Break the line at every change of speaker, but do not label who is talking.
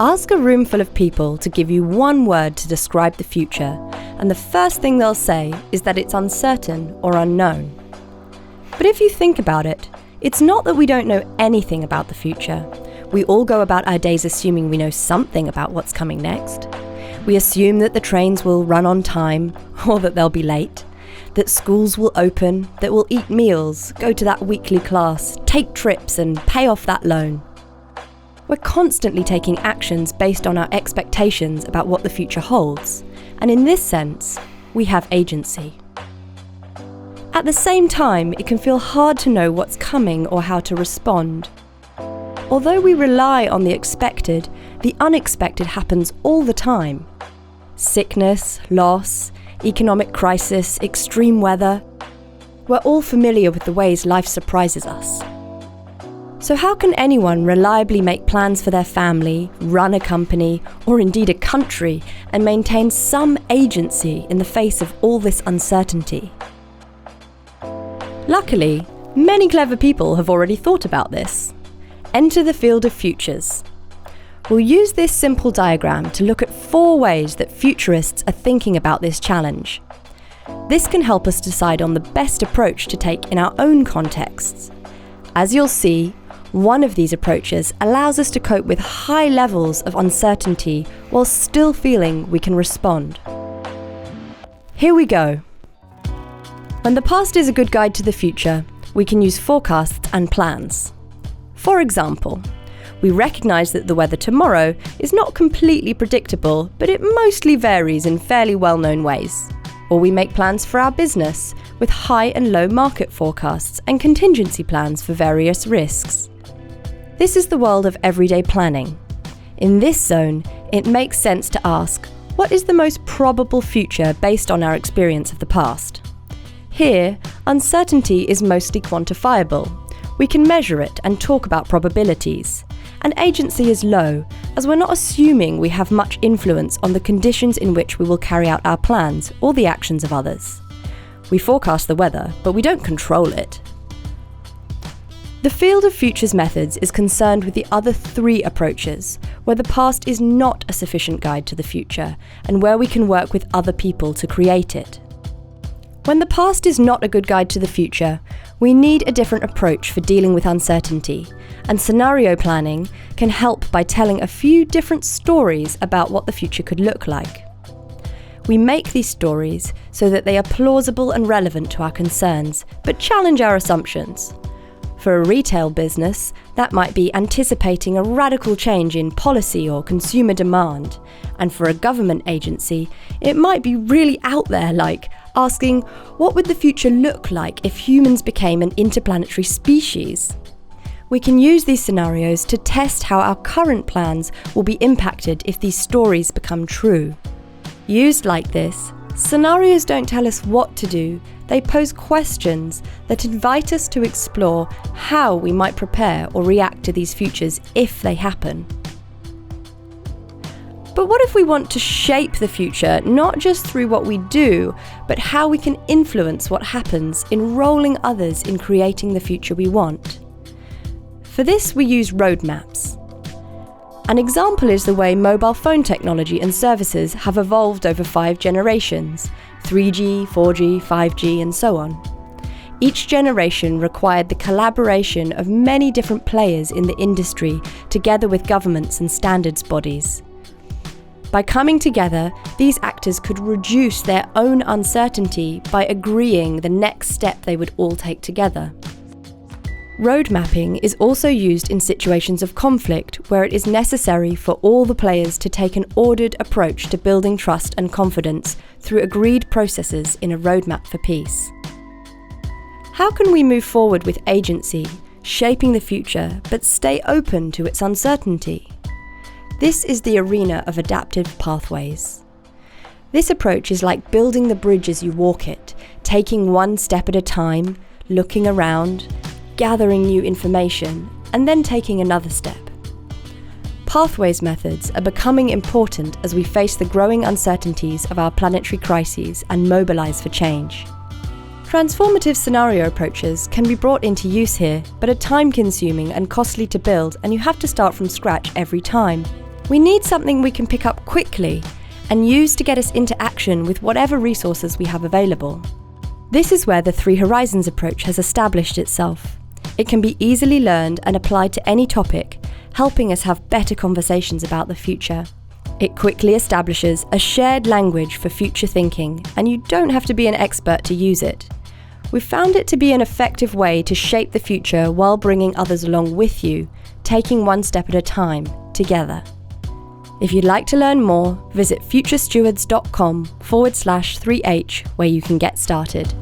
Ask a room full of people to give you one word to describe the future, and the first thing they'll say is that it's uncertain or unknown. But if you think about it, it's not that we don't know anything about the future. We all go about our days assuming we know something about what's coming next. We assume that the trains will run on time, or that they'll be late, that schools will open, that we'll eat meals, go to that weekly class, take trips and pay off that loan. We're constantly taking actions based on our expectations about what the future holds, and in this sense, we have agency. At the same time, it can feel hard to know what's coming or how to respond. Although we rely on the expected, the unexpected happens all the time. Sickness, loss, economic crisis, extreme weather. We're all familiar with the ways life surprises us. So how can anyone reliably make plans for their family, run a company, or indeed a country, and maintain some agency in the face of all this uncertainty? Luckily, many clever people have already thought about this. Enter the field of futures. We'll use this simple diagram to look at 4 ways that futurists are thinking about this challenge. This can help us decide on the best approach to take in our own contexts. As you'll see, one of these approaches allows us to cope with high levels of uncertainty while still feeling we can respond. Here we go. When the past is a good guide to the future, we can use forecasts and plans. For example, we recognise that the weather tomorrow is not completely predictable, but it mostly varies in fairly well-known ways. Or we make plans for our business with high and low market forecasts and contingency plans for various risks. This is the world of everyday planning. In this zone, it makes sense to ask, what is the most probable future based on our experience of the past? Here, uncertainty is mostly quantifiable. We can measure it and talk about probabilities. And agency is low, as we're not assuming we have much influence on the conditions in which we will carry out our plans or the actions of others. We forecast the weather, but we don't control it. The field of futures methods is concerned with the other 3 approaches, where the past is not a sufficient guide to the future, and where we can work with other people to create it. When the past is not a good guide to the future, we need a different approach for dealing with uncertainty, and scenario planning can help by telling a few different stories about what the future could look like. We make these stories so that they are plausible and relevant to our concerns, but challenge our assumptions. For a retail business, that might be anticipating a radical change in policy or consumer demand. And for a government agency, it might be really out there, like asking, what would the future look like if humans became an interplanetary species? We can use these scenarios to test how our current plans will be impacted if these stories become true. Used like this, scenarios don't tell us what to do, they pose questions that invite us to explore how we might prepare or react to these futures if they happen. But what if we want to shape the future, not just through what we do, but how we can influence what happens, enrolling others in creating the future we want? For this, we use roadmaps. An example is the way mobile phone technology and services have evolved over 5 generations, 3G, 4G, 5G, and so on. Each generation required the collaboration of many different players in the industry, together with governments and standards bodies. By coming together, these actors could reduce their own uncertainty by agreeing the next step they would all take together. Road mapping is also used in situations of conflict where it is necessary for all the players to take an ordered approach to building trust and confidence through agreed processes in a roadmap for peace. How can we move forward with agency, shaping the future, but stay open to its uncertainty? This is the arena of adaptive pathways. This approach is like building the bridge as you walk it, taking one step at a time, looking around, gathering new information, and then taking another step. Pathways methods are becoming important as we face the growing uncertainties of our planetary crises and mobilize for change. Transformative scenario approaches can be brought into use here, but are time-consuming and costly to build, and you have to start from scratch every time. We need something we can pick up quickly and use to get us into action with whatever resources we have available. This is where the Three Horizons approach has established itself. It can be easily learned and applied to any topic, helping us have better conversations about the future. It quickly establishes a shared language for future thinking, and you don't have to be an expert to use it. We've found it to be an effective way to shape the future while bringing others along with you, taking one step at a time, together. If you'd like to learn more, visit futurestewards.com/3H where you can get started.